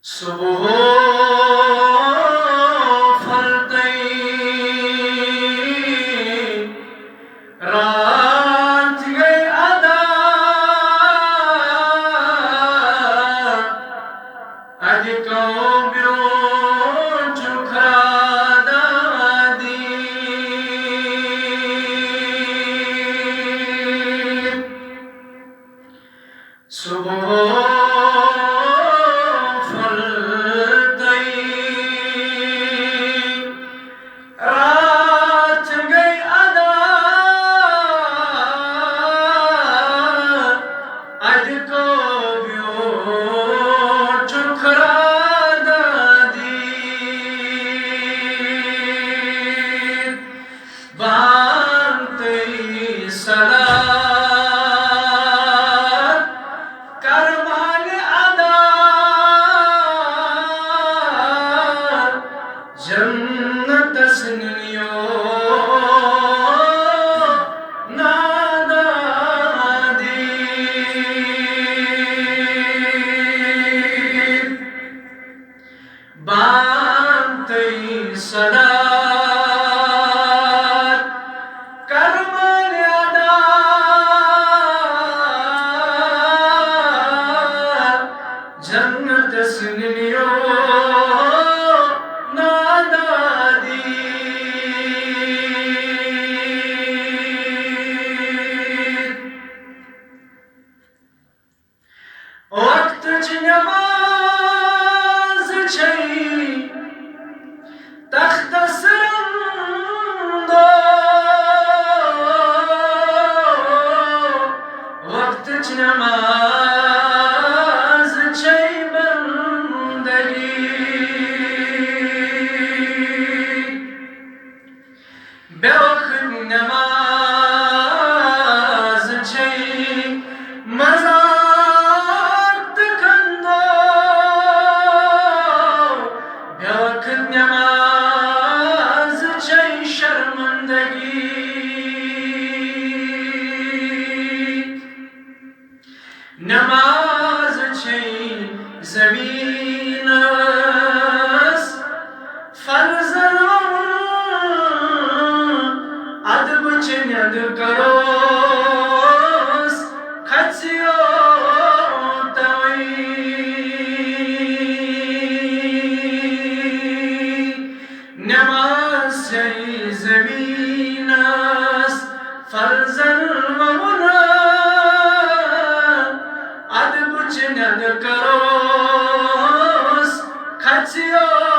सुबह फलते रात गई अदा अज कौम्यो चुखरादा दी सुबह जन्नत सुनियो नादा दी बांते सदा कर्मर्यादा जन्नत सुनियो वक्त नमाज छई तख्त सरंदो वक्त नमाज छई बंदगी बेवक्त नमाज छई मजा नमाज छई शर्मंदगी नमाज छई ज़मीनस फर्ज़न अदब चन्यद करोस खचियो नमाज छई ज़मीनस फर्ज़न ममुना अदब चन्यद करोस खचियो